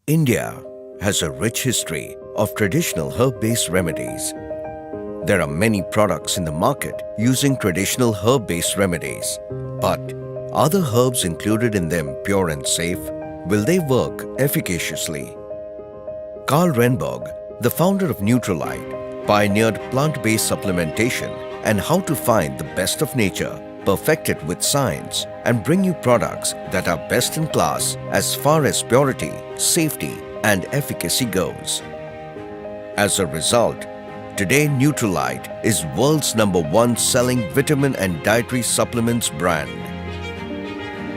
India has a rich history of traditional herb-based remedies. There are many products in the market using traditional herb-based remedies. But are the herbs included in them pure and safe? Will they work efficaciously? Karl Renberg, the founder of Nutrilite, pioneered plant-based supplementation and how to find the best of nature, perfect it with science, and bring you products that are best in class as far as purity, safety, and efficacy goes. As a result, today Nutrilite is world's #1 selling vitamin and dietary supplements brand.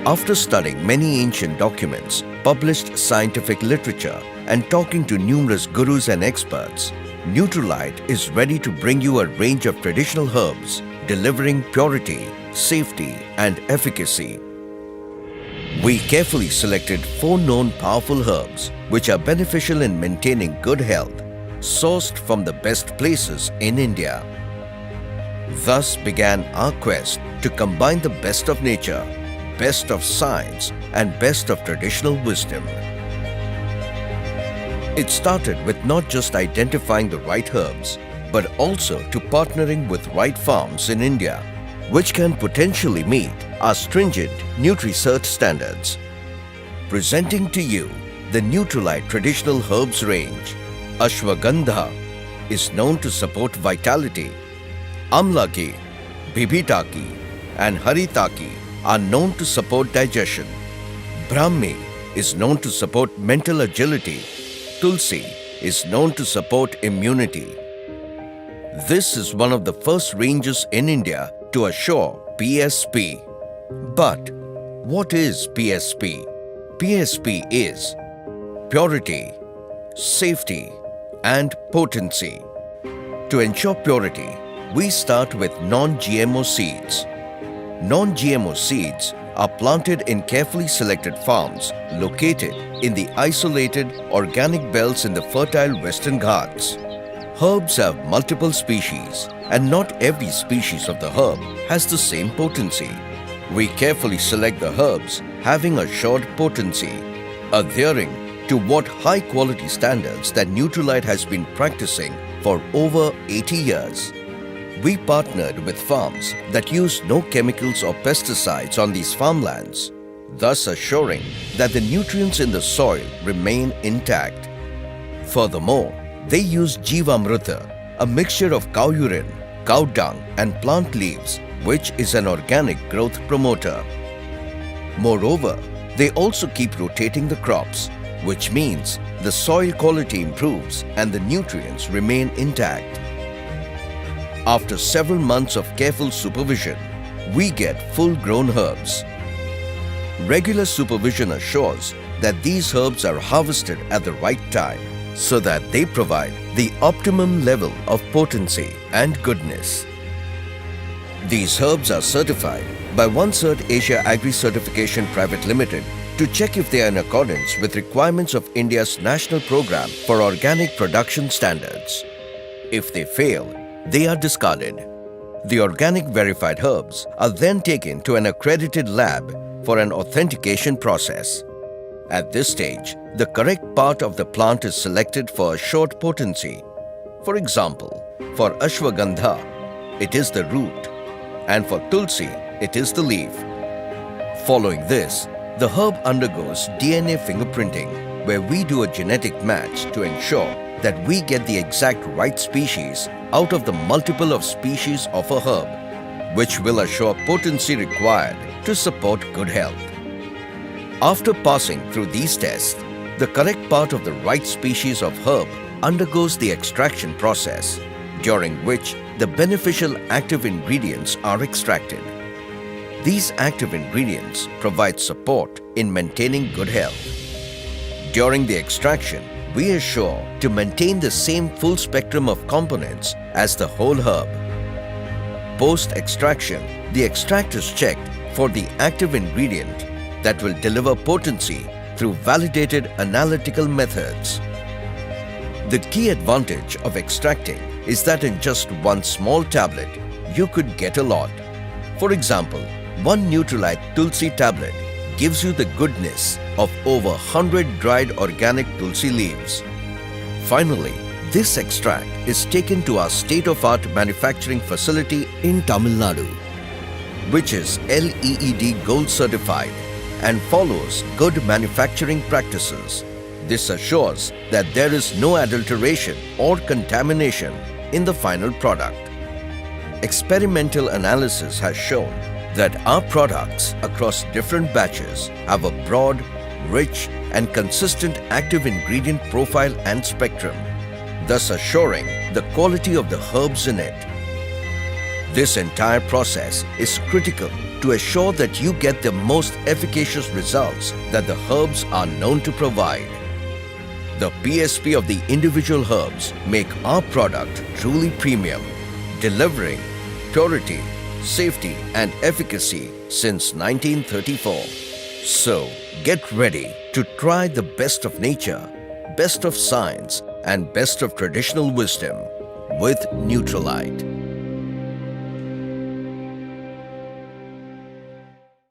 After studying many ancient documents, published scientific literature, and talking to numerous gurus and experts, Nutrilite is ready to bring you a range of traditional herbs, delivering purity, safety, and efficacy. We carefully selected 4 known powerful herbs which are beneficial in maintaining good health, sourced from the best places in India. Thus began our quest to combine the best of nature, best of science, and best of traditional wisdom. It started with not just identifying the right herbs, but also to partnering with right farms in India, which can potentially meet our stringent NutriSearch standards. Presenting to you the Nutrilite Traditional Herbs range. Ashwagandha is known to support vitality. Amlaki, Bibhitaki, and Haritaki are known to support digestion. Brahmi is known to support mental agility. Tulsi is known to support immunity. This is one of the first ranges in India to assure PSP. But what is PSP? PSP is purity, safety, and potency. To ensure purity, we start with non-GMO seeds. Non-GMO seeds are planted in carefully selected farms located in the isolated organic belts in the fertile Western Ghats. Herbs have multiple species, and not every species of the herb has the same potency. We carefully select the herbs having assured potency, adhering to what high-quality standards that Nutrilite has been practicing for over 80 years. We partnered with farms that use no chemicals or pesticides on these farmlands, thus assuring that the nutrients in the soil remain intact. Furthermore, they use Jivamruta, a mixture of cow urine, cow dung, and plant leaves, which is an organic growth promoter. Moreover, they also keep rotating the crops, which means the soil quality improves and the nutrients remain intact. After several months of careful supervision, we get full-grown herbs. Regular supervision assures that these herbs are harvested at the right time so that they provide the optimum level of potency and goodness. These herbs are certified by OneCert Asia Agri Certification Private Limited to check if they are in accordance with requirements of India's National Program for Organic Production Standards. If they fail, they are discarded. The organic verified herbs are then taken to an accredited lab for an authentication process. At this stage, the correct part of the plant is selected for assured potency. For example, for Ashwagandha, it is the root, and for Tulsi, it is the leaf. Following this, the herb undergoes DNA fingerprinting, where we do a genetic match to ensure that we get the exact right species out of the multiple of species of a herb, which will assure potency required to support good health. After passing through these tests, the correct part of the right species of herb undergoes the extraction process, during which the beneficial active ingredients are extracted. These active ingredients provide support in maintaining good health. During the extraction, we assure to maintain the same full spectrum of components as the whole herb. Post-extraction, the extract is checked for the active ingredient that will deliver potency through validated analytical methods. The key advantage of extracting is that in just one small tablet, you could get a lot. For example, one Nutrilite Tulsi tablet gives you the goodness of over 100 dried organic tulsi leaves. Finally, this extract is taken to our state-of-art manufacturing facility in Tamil Nadu, which is LEED Gold certified and follows good manufacturing practices. This assures that there is no adulteration or contamination in the final product. Experimental analysis has shown that our products across different batches have a broad, rich and consistent active ingredient profile and spectrum, thus assuring the quality of the herbs in it. This entire process is critical to assure that you get the most efficacious results that the herbs are known to provide. The PSP of the individual herbs make our product truly premium, delivering purity, safety and efficacy since 1934. So, get ready to try the best of nature, best of science and best of traditional wisdom with Neutralite.